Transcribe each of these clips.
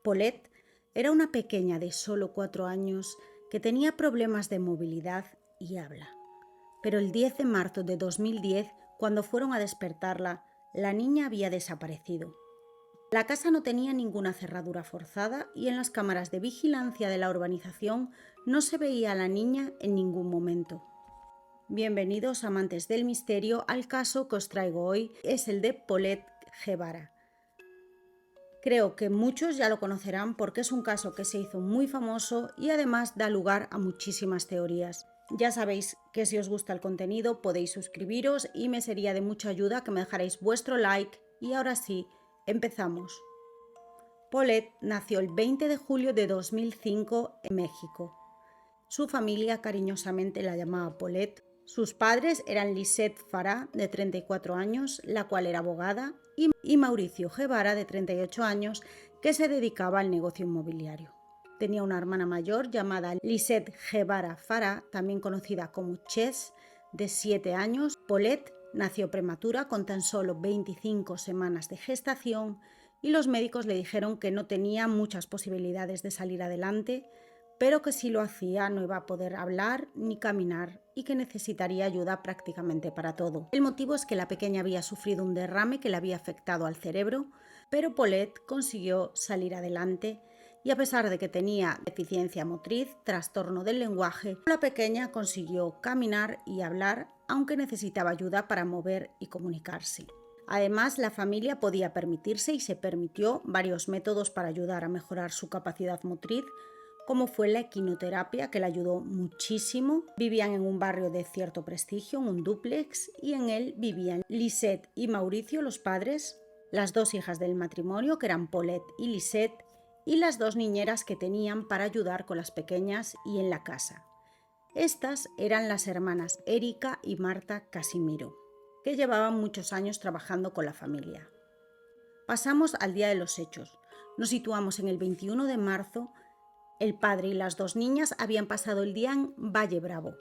Paulette era una pequeña de solo 4 años que tenía problemas de movilidad y habla. Pero el 10 de marzo de 2010, cuando fueron a despertarla, la niña había desaparecido. La casa no tenía ninguna cerradura forzada y en las cámaras de vigilancia de la urbanización no se veía a la niña en ningún momento. Bienvenidos, amantes del misterio, al caso que os traigo hoy. Es el de Paulette Guevara. Creo que muchos ya lo conocerán porque es un caso que se hizo muy famoso y además da lugar a muchísimas teorías. Ya sabéis que si os gusta el contenido podéis suscribiros y me sería de mucha ayuda que me dejarais vuestro like. Y ahora sí, empezamos. Paulette nació el 20 de julio de 2005 en México. Su familia cariñosamente la llamaba Paulette. Sus padres eran Lisette Farah, de 34 años, la cual era abogada, y Mauricio Guevara, de 38 años, que se dedicaba al negocio inmobiliario. Tenía una hermana mayor llamada Lisette Guevara Farah, también conocida como Chess, de 7 años. Paulette nació prematura con tan solo 25 semanas de gestación y los médicos le dijeron que no tenía muchas posibilidades de salir adelante, pero que si lo hacía no iba a poder hablar ni caminar y que necesitaría ayuda prácticamente para todo. El motivo es que la pequeña había sufrido un derrame que le había afectado al cerebro, pero Paulette consiguió salir adelante y a pesar de que tenía deficiencia motriz, trastorno del lenguaje, la pequeña consiguió caminar y hablar, aunque necesitaba ayuda para mover y comunicarse. Además, la familia podía permitirse y se permitió varios métodos para ayudar a mejorar su capacidad motriz, como fue la equinoterapia, que le ayudó muchísimo. Vivían en un barrio de cierto prestigio, un dúplex, y en él vivían Lisette y Mauricio, los padres, las dos hijas del matrimonio, que eran Paulette y Lisette, y las dos niñeras que tenían para ayudar con las pequeñas y en la casa. Estas eran las hermanas Erika y Marta Casimiro, que llevaban muchos años trabajando con la familia. Pasamos al día de los hechos. Nos situamos en el 21 de marzo. El padre y las dos niñas habían pasado el día en Valle Bravo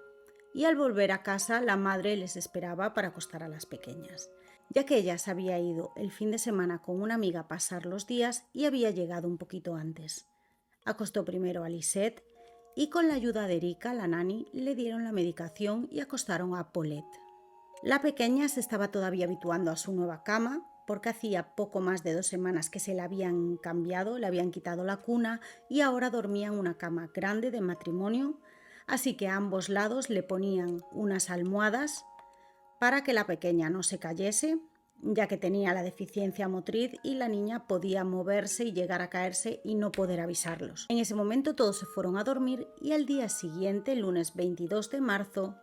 y al volver a casa la madre les esperaba para acostar a las pequeñas, ya que ella se había ido el fin de semana con una amiga a pasar los días y había llegado un poquito antes. Acostó primero a Lisette y con la ayuda de Erika, la nani, le dieron la medicación y acostaron a Paulette. La pequeña se estaba todavía habituando a su nueva cama, porque hacía poco más de 2 semanas que se la habían cambiado, le habían quitado la cuna y ahora dormía en una cama grande de matrimonio, así que a ambos lados le ponían unas almohadas para que la pequeña no se cayese, ya que tenía la deficiencia motriz y la niña podía moverse y llegar a caerse y no poder avisarlos. En ese momento todos se fueron a dormir y al día siguiente, el lunes 22 de marzo,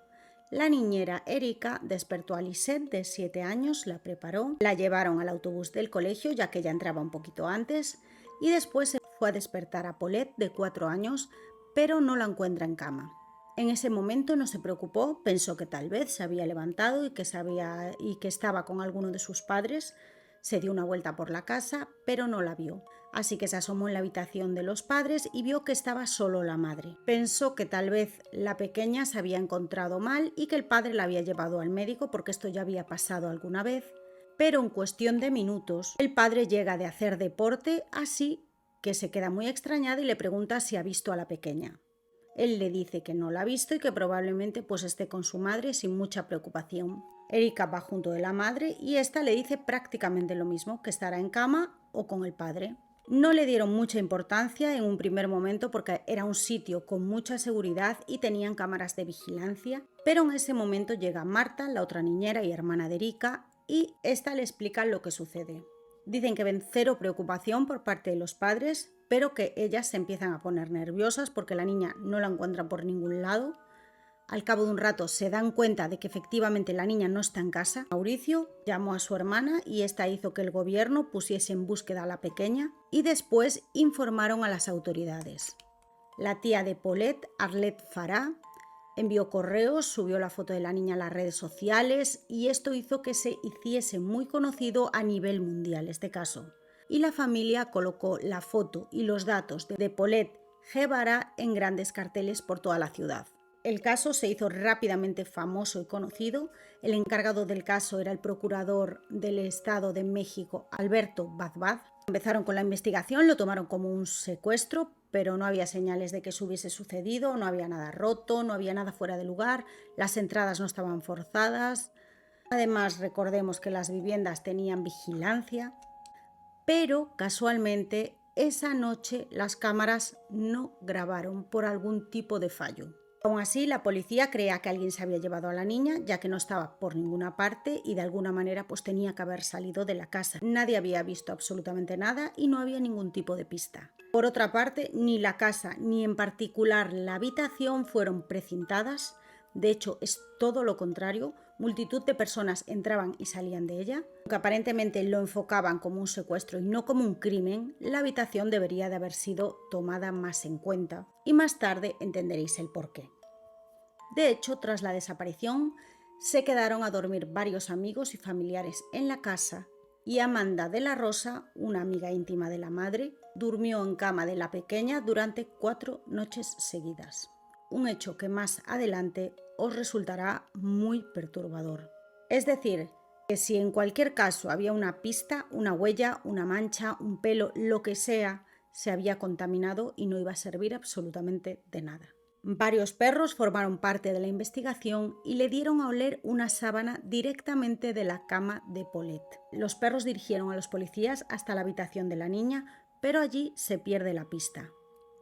la niñera Erika despertó a Lisette, de 7 años, la preparó, la llevaron al autobús del colegio, ya que ella entraba un poquito antes, y después se fue a despertar a Paulette, de 4 años, pero no la encuentra en cama. En ese momento no se preocupó, pensó que tal vez se había levantado y que estaba con alguno de sus padres. Se dio una vuelta por la casa, pero no la vio. Así que se asomó en la habitación de los padres y vio que estaba solo la madre. Pensó que tal vez la pequeña se había encontrado mal y que el padre la había llevado al médico porque esto ya había pasado alguna vez. Pero en cuestión de minutos, el padre llega de hacer deporte, así que se queda muy extrañada y le pregunta si ha visto a la pequeña. Él le dice que no la ha visto y que probablemente esté con su madre sin mucha preocupación. Erika va junto de la madre y esta le dice prácticamente lo mismo, que estará en cama o con el padre. No le dieron mucha importancia en un primer momento porque era un sitio con mucha seguridad y tenían cámaras de vigilancia, pero en ese momento llega Marta, la otra niñera y hermana de Erika, y esta le explica lo que sucede. Dicen que ven cero preocupación por parte de los padres, pero que ellas se empiezan a poner nerviosas porque la niña no la encuentran por ningún lado. Al cabo de un rato se dan cuenta de que efectivamente la niña no está en casa. Mauricio llamó a su hermana y esta hizo que el gobierno pusiese en búsqueda a la pequeña y después informaron a las autoridades. La tía de Paulette, Arlette Farah, envió correos, subió la foto de la niña a las redes sociales y esto hizo que se hiciese muy conocido a nivel mundial este caso. Y la familia colocó la foto y los datos de Paulette Guevara en grandes carteles por toda la ciudad. El caso se hizo rápidamente famoso y conocido. El encargado del caso era el procurador del Estado de México, Alberto Badbad, Empezaron con la investigación, lo tomaron como un secuestro, pero no había señales de que eso hubiese sucedido, no había nada roto, no había nada fuera de lugar, las entradas no estaban forzadas. Además, recordemos que las viviendas tenían vigilancia, pero casualmente esa noche las cámaras no grabaron por algún tipo de fallo. Aún así, la policía creía que alguien se había llevado a la niña, ya que no estaba por ninguna parte y de alguna manera pues tenía que haber salido de la casa. Nadie había visto absolutamente nada y no había ningún tipo de pista. Por otra parte, ni la casa ni en particular la habitación fueron precintadas. De hecho, es todo lo contrario. Multitud de personas entraban y salían de ella. Aunque aparentemente lo enfocaban como un secuestro y no como un crimen, la habitación debería de haber sido tomada más en cuenta. Y más tarde entenderéis el porqué. De hecho, tras la desaparición, se quedaron a dormir varios amigos y familiares en la casa y Amanda de la Rosa, una amiga íntima de la madre, durmió en cama de la pequeña durante 4 noches seguidas. Un hecho que más adelante os resultará muy perturbador. Es decir, que si en cualquier caso había una pista, una huella, una mancha, un pelo, lo que sea, se había contaminado y no iba a servir absolutamente de nada. Varios perros formaron parte de la investigación y le dieron a oler una sábana directamente de la cama de Paulette. Los perros dirigieron a los policías hasta la habitación de la niña, pero allí se pierde la pista.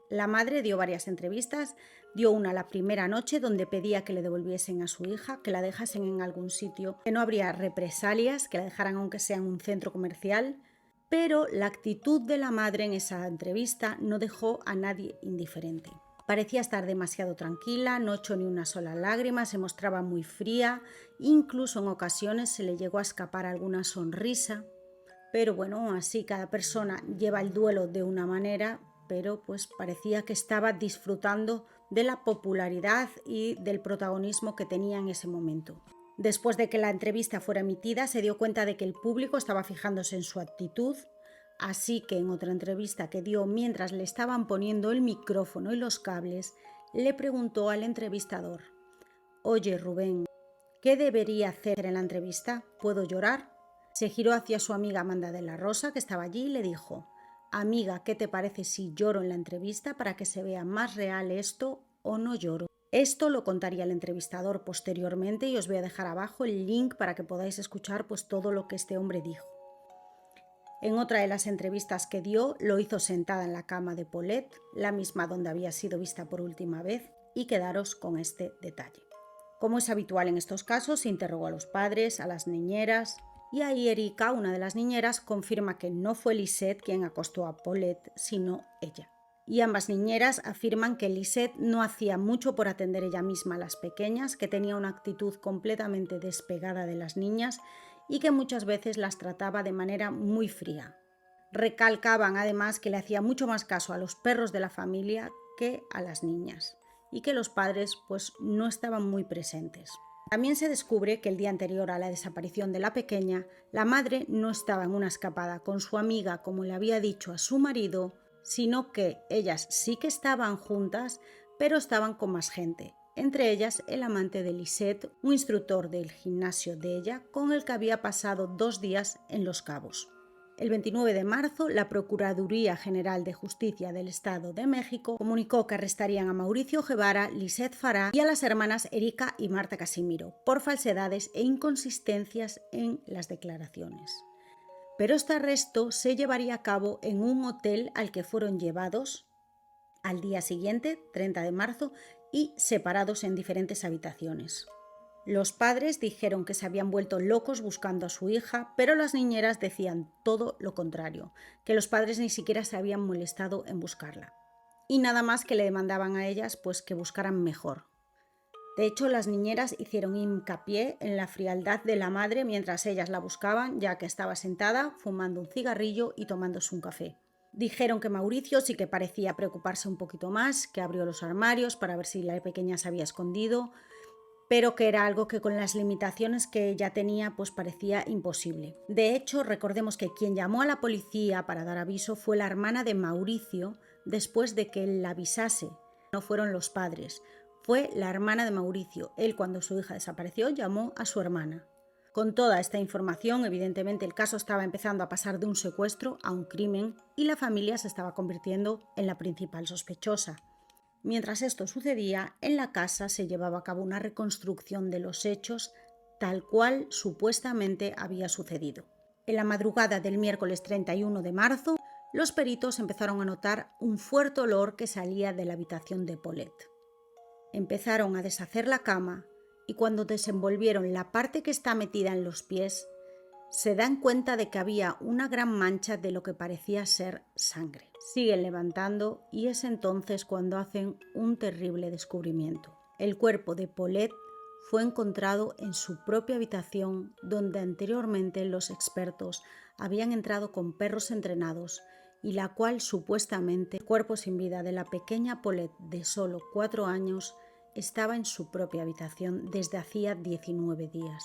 La madre dio varias entrevistas, dio una la primera noche donde pedía que le devolviesen a su hija, que la dejasen en algún sitio, que no habría represalias, que la dejaran aunque sea en un centro comercial, pero la actitud de la madre en esa entrevista no dejó a nadie indiferente. Parecía estar demasiado tranquila, no echó ni una sola lágrima, se mostraba muy fría, incluso en ocasiones se le llegó a escapar alguna sonrisa. Pero bueno, así cada persona lleva el duelo de una manera, pero pues parecía que estaba disfrutando de la popularidad y del protagonismo que tenía en ese momento. Después de que la entrevista fuera emitida, se dio cuenta de que el público estaba fijándose en su actitud, así que en otra entrevista que dio mientras le estaban poniendo el micrófono y los cables, le preguntó al entrevistador: «Oye, Rubén, ¿qué debería hacer en la entrevista? ¿Puedo llorar?». Se giró hacia su amiga Amanda de la Rosa, que estaba allí, y le dijo: «Amiga, ¿qué te parece si lloro en la entrevista para que se vea más real esto o no lloro?». Esto lo contaría el entrevistador posteriormente y os voy a dejar abajo el link para que podáis escuchar pues todo lo que este hombre dijo. En otra de las entrevistas que dio, lo hizo sentada en la cama de Paulette, la misma donde había sido vista por última vez, y quedaros con este detalle. Como es habitual en estos casos, se interrogó a los padres, a las niñeras, y ahí Erika, una de las niñeras, confirma que no fue Lisette quien acostó a Paulette, sino ella. Y ambas niñeras afirman que Lisette no hacía mucho por atender ella misma a las pequeñas, que tenía una actitud completamente despegada de las niñas y que muchas veces las trataba de manera muy fría. Recalcaban además que le hacía mucho más caso a los perros de la familia que a las niñas y que los padres pues no estaban muy presentes. También se descubre que el día anterior a la desaparición de la pequeña, la madre no estaba en una escapada con su amiga como le había dicho a su marido, sino que ellas sí que estaban juntas, pero estaban con más gente, entre ellas el amante de Lisette, un instructor del gimnasio de ella con el que había pasado 2 días en Los Cabos. El 29 de marzo, la Procuraduría General de Justicia del Estado de México comunicó que arrestarían a Mauricio Guevara, Lisette Farah y a las hermanas Erika y Marta Casimiro por falsedades e inconsistencias en las declaraciones. Pero este arresto se llevaría a cabo en un hotel al que fueron llevados al día siguiente, 30 de marzo, y separados en diferentes habitaciones. Los padres dijeron que se habían vuelto locos buscando a su hija, pero las niñeras decían todo lo contrario, que los padres ni siquiera se habían molestado en buscarla. Y nada más que le demandaban a ellas pues que buscaran mejor. De hecho, las niñeras hicieron hincapié en la frialdad de la madre mientras ellas la buscaban, ya que estaba sentada fumando un cigarrillo y tomándose un café. Dijeron que Mauricio sí que parecía preocuparse un poquito más, que abrió los armarios para ver si la pequeña se había escondido, pero que era algo que con las limitaciones que ella tenía pues parecía imposible. De hecho, recordemos que quien llamó a la policía para dar aviso fue la hermana de Mauricio después de que él la avisase. No fueron los padres, fue la hermana de Mauricio. Él, cuando su hija desapareció, llamó a su hermana. Con toda esta información, evidentemente el caso estaba empezando a pasar de un secuestro a un crimen y la familia se estaba convirtiendo en la principal sospechosa. Mientras esto sucedía, en la casa se llevaba a cabo una reconstrucción de los hechos tal cual supuestamente había sucedido. En la madrugada del miércoles 31 de marzo, los peritos empezaron a notar un fuerte olor que salía de la habitación de Paulette. Empezaron a deshacer la cama y cuando desenvolvieron la parte que está metida en los pies, se dan cuenta de que había una gran mancha de lo que parecía ser sangre. Siguen levantando y es entonces cuando hacen un terrible descubrimiento. El cuerpo de Paulette fue encontrado en su propia habitación, donde anteriormente los expertos habían entrado con perros entrenados y la cual supuestamente el cuerpo sin vida de la pequeña Paulette de solo 4 años estaba en su propia habitación desde hacía 19 días.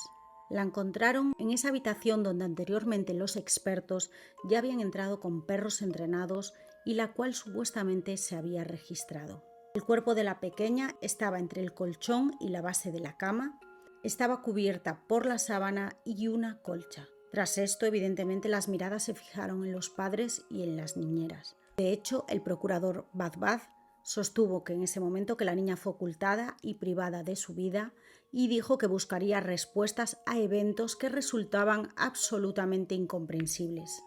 La encontraron en esa habitación donde anteriormente los expertos ya habían entrado con perros entrenados y la cual supuestamente se había registrado. El cuerpo de la pequeña estaba entre el colchón y la base de la cama, estaba cubierta por la sábana y una colcha. Tras esto, evidentemente, las miradas se fijaron en los padres y en las niñeras. De hecho, el procurador Badbad sostuvo que en ese momento que la niña fue ocultada y privada de su vida y dijo que buscaría respuestas a eventos que resultaban absolutamente incomprensibles.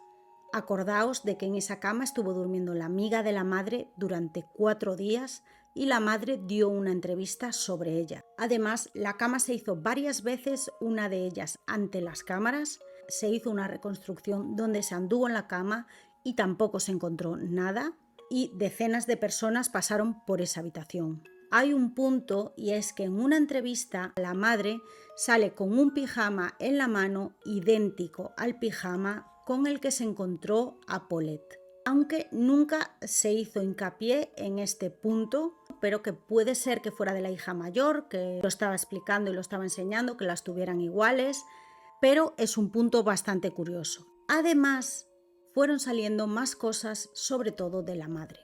Acordaos de que en esa cama estuvo durmiendo la amiga de la madre durante 4 días y la madre dio una entrevista sobre ella. Además, la cama se hizo varias veces, una de ellas ante las cámaras. Se hizo una reconstrucción donde se anduvo en la cama y tampoco se encontró nada y decenas de personas pasaron por esa habitación. Hay un punto y es que en una entrevista la madre sale con un pijama en la mano idéntico al pijama con el que se encontró a Paulette. Aunque nunca se hizo hincapié en este punto, pero que puede ser que fuera de la hija mayor, que lo estaba explicando y lo estaba enseñando, que las tuvieran iguales, pero es un punto bastante curioso. Además, fueron saliendo más cosas, sobre todo de la madre.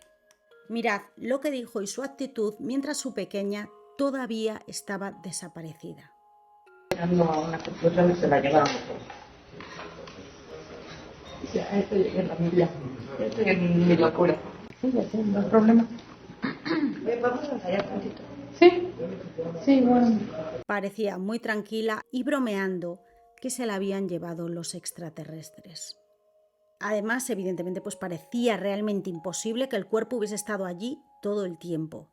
Mirad lo que dijo y su actitud mientras su pequeña todavía estaba desaparecida. Llegando a una conclusión y se la llevaron todos. Ya, estoy en la Biblia. Estoy en mi locura. Sí, ya sé, no hay problema. Vamos a ensayar tantito. Sí, bueno. Parecía muy tranquila y bromeando que se la habían llevado los extraterrestres. Además, evidentemente, pues parecía realmente imposible que el cuerpo hubiese estado allí todo el tiempo.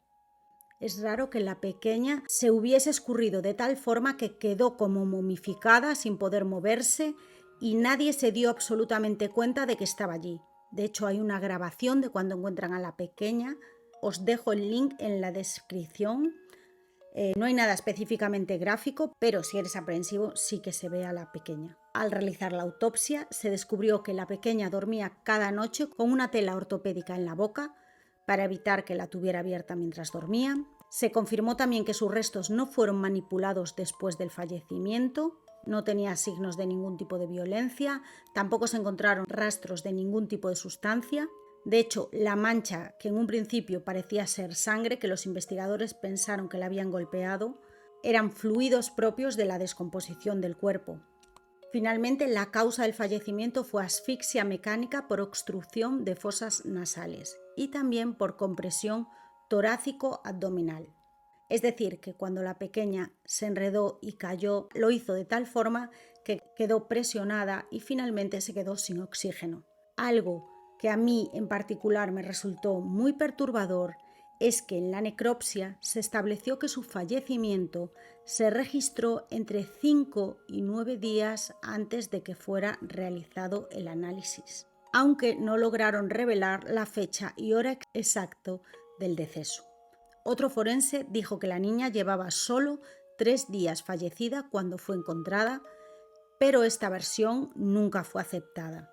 Es raro que la pequeña se hubiese escurrido de tal forma que quedó como momificada sin poder moverse y nadie se dio absolutamente cuenta de que estaba allí. De hecho, hay una grabación de cuando encuentran a la pequeña. Os dejo el link en la descripción. No hay nada específicamente gráfico, pero si eres aprensivo sí que se ve a la pequeña. Al realizar la autopsia se descubrió que la pequeña dormía cada noche con una tela ortopédica en la boca para evitar que la tuviera abierta mientras dormía. Se confirmó también que sus restos no fueron manipulados después del fallecimiento, no tenía signos de ningún tipo de violencia, tampoco se encontraron rastros de ningún tipo de sustancia. De hecho, la mancha, que en un principio parecía ser sangre, que los investigadores pensaron que la habían golpeado, eran fluidos propios de la descomposición del cuerpo. Finalmente, la causa del fallecimiento fue asfixia mecánica por obstrucción de fosas nasales y también por compresión torácico-abdominal. Es decir, que cuando la pequeña se enredó y cayó, lo hizo de tal forma que quedó presionada y finalmente se quedó sin oxígeno. Algo que a mí en particular me resultó muy perturbador es que en la necropsia se estableció que su fallecimiento se registró entre 5 y 9 días antes de que fuera realizado el análisis, aunque no lograron revelar la fecha y hora exacto del deceso. Otro forense dijo que la niña llevaba solo 3 días fallecida cuando fue encontrada, pero esta versión nunca fue aceptada.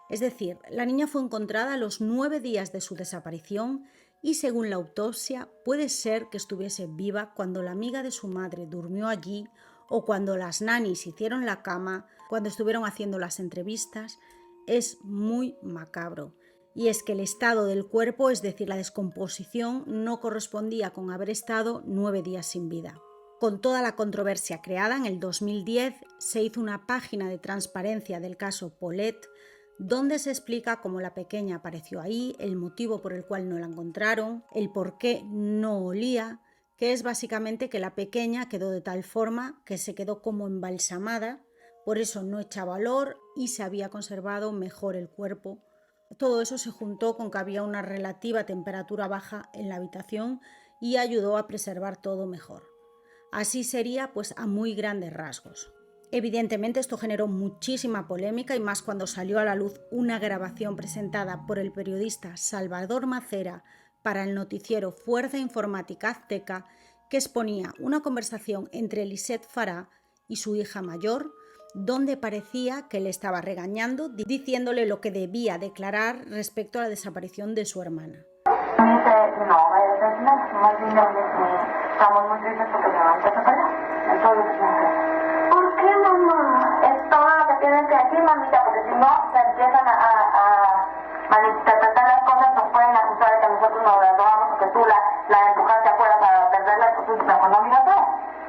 Es decir, la niña fue encontrada a los 9 días de su desaparición y según la autopsia puede ser que estuviese viva cuando la amiga de su madre durmió allí o cuando las nanis hicieron la cama, cuando estuvieron haciendo las entrevistas. Es muy macabro. Y es que el estado del cuerpo, es decir, la descomposición, no correspondía con haber estado 9 días sin vida. Con toda la controversia creada, en el 2010 se hizo una página de transparencia del caso Paulette, donde se explica cómo la pequeña apareció ahí, el motivo por el cual no la encontraron, el por qué no olía, que es básicamente que la pequeña quedó de tal forma que se quedó como embalsamada, por eso no echaba olor y se había conservado mejor el cuerpo. Todo eso se juntó con que había una relativa temperatura baja en la habitación y ayudó a preservar todo mejor. Así sería, pues, a muy grandes rasgos. Evidentemente esto generó muchísima polémica y más cuando salió a la luz una grabación presentada por el periodista Salvador Macera para el noticiero Fuerza Informática Azteca, que exponía una conversación entre Lisette Farah y su hija mayor, donde parecía que le estaba regañando, diciéndole lo que debía declarar respecto a la desaparición de su hermana. Estamos muy tristes porque mi mamá se perdió. Entonces, ¿por qué, mamá? Es todo lo que tienen que decir, mamita, porque si no se empiezan a malinterpretar las cosas, nos pueden acusar de que nosotros nos las robamos o que tú la empujaste afuera para perderla, pues mejor no mira todo,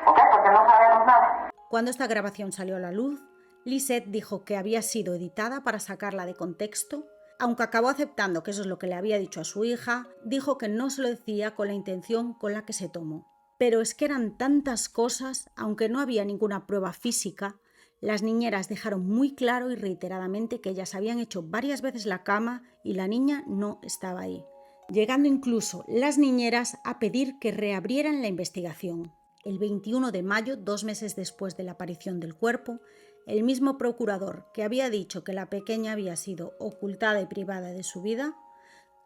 ¿ok? Porque no sabemos nada. Cuando esta grabación salió a la luz, Lisette dijo que había sido editada para sacarla de contexto. Aunque acabó aceptando que eso es lo que le había dicho a su hija, dijo que no se lo decía con la intención con la que se tomó. Pero es que eran tantas cosas, aunque no había ninguna prueba física, las niñeras dejaron muy claro y reiteradamente que ellas habían hecho varias veces la cama y la niña no estaba ahí, llegando incluso las niñeras a pedir que reabrieran la investigación. El 21 de mayo, 2 meses después de la aparición del cuerpo, el mismo procurador que había dicho que la pequeña había sido ocultada y privada de su vida,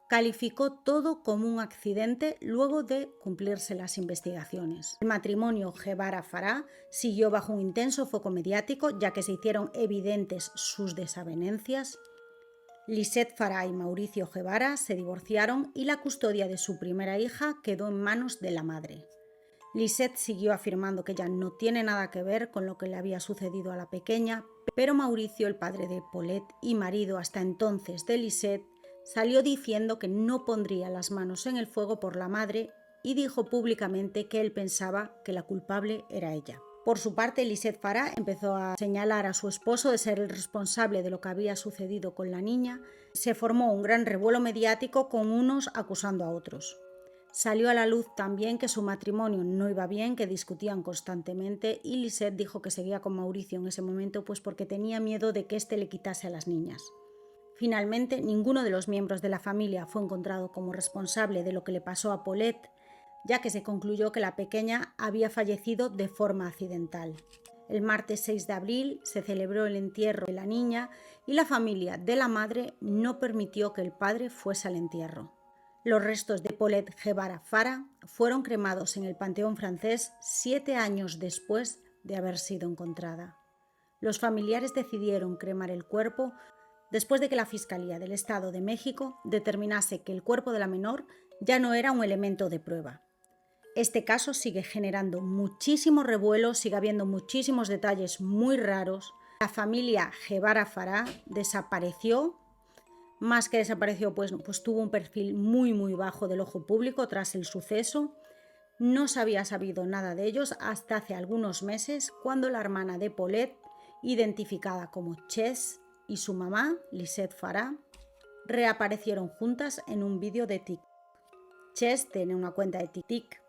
calificó todo como un accidente luego de cumplirse las investigaciones. El matrimonio Guevara-Farah siguió bajo un intenso foco mediático, ya que se hicieron evidentes sus desavenencias. Lisette Farah y Mauricio Guevara se divorciaron y la custodia de su primera hija quedó en manos de la madre. Lisette siguió afirmando que ella no tiene nada que ver con lo que le había sucedido a la pequeña, pero Mauricio, el padre de Paulette y marido hasta entonces de Lisette, salió diciendo que no pondría las manos en el fuego por la madre y dijo públicamente que él pensaba que la culpable era ella. Por su parte, Lisette Farah empezó a señalar a su esposo de ser el responsable de lo que había sucedido con la niña. Se formó un gran revuelo mediático con unos acusando a otros. Salió a la luz también que su matrimonio no iba bien, que discutían constantemente y Lisette dijo que seguía con Mauricio en ese momento pues porque tenía miedo de que éste le quitase a las niñas. Finalmente, ninguno de los miembros de la familia fue encontrado como responsable de lo que le pasó a Paulette, ya que se concluyó que la pequeña había fallecido de forma accidental. El martes 6 de abril se celebró el entierro de la niña y la familia de la madre no permitió que el padre fuese al entierro. Los restos de Paulette Guevara-Farah fueron cremados en el Panteón francés 7 años después de haber sido encontrada. Los familiares decidieron cremar el cuerpo después de que la Fiscalía del Estado de México determinase que el cuerpo de la menor ya no era un elemento de prueba. Este caso sigue generando muchísimo revuelo, sigue habiendo muchísimos detalles muy raros. La familia Guevara-Farah desapareció, más que desapareció, pues tuvo un perfil muy bajo del ojo público tras el suceso. No se había sabido nada de ellos hasta hace algunos meses, cuando la hermana de Paulette, identificada como Chess, y su mamá, Lisette Farah, reaparecieron juntas en un vídeo de TikTok. Chess tiene una cuenta de TikTok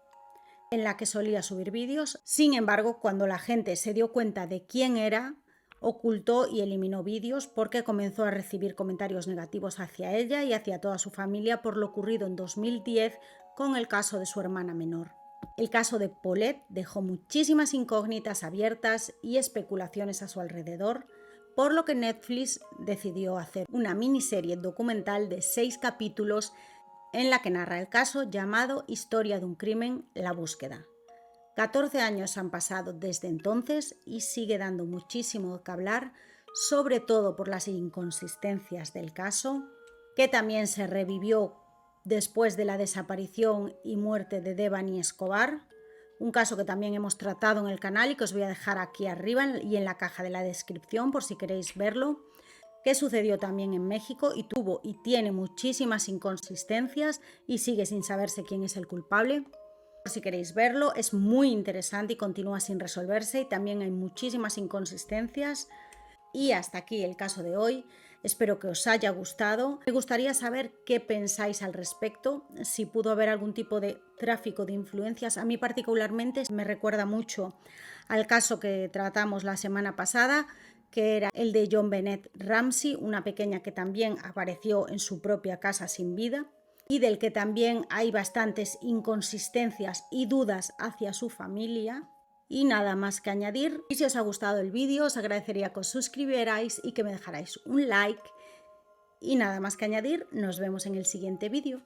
en la que solía subir vídeos. Sin embargo, cuando la gente se dio cuenta de quién era, ocultó y eliminó vídeos porque comenzó a recibir comentarios negativos hacia ella y hacia toda su familia por lo ocurrido en 2010 con el caso de su hermana menor. El caso de Paulette dejó muchísimas incógnitas abiertas y especulaciones a su alrededor, por lo que Netflix decidió hacer una miniserie documental de 6 capítulos en la que narra el caso llamado Historia de un crimen, la búsqueda. 14 años han pasado desde entonces y sigue dando muchísimo que hablar, sobre todo por las inconsistencias del caso, que también se revivió después de la desaparición y muerte de Devani Escobar, un caso que también hemos tratado en el canal y que os voy a dejar aquí arriba y en la caja de la descripción por si queréis verlo, que sucedió también en México y tuvo y tiene muchísimas inconsistencias y sigue sin saberse quién es el culpable. Si queréis verlo, es muy interesante y continúa sin resolverse y también hay muchísimas inconsistencias. Y hasta aquí el caso de hoy. Espero que os haya gustado. Me gustaría saber qué pensáis al respecto, si pudo haber algún tipo de tráfico de influencias. A mí particularmente me recuerda mucho al caso que tratamos la semana pasada, que era el de JonBenét Ramsey, una pequeña que también apareció en su propia casa sin vida y del que también hay bastantes inconsistencias y dudas hacia su familia. Y nada más que añadir. Y si os ha gustado el vídeo, os agradecería que os suscribierais y que me dejarais un like. Y nada más que añadir, nos vemos en el siguiente vídeo.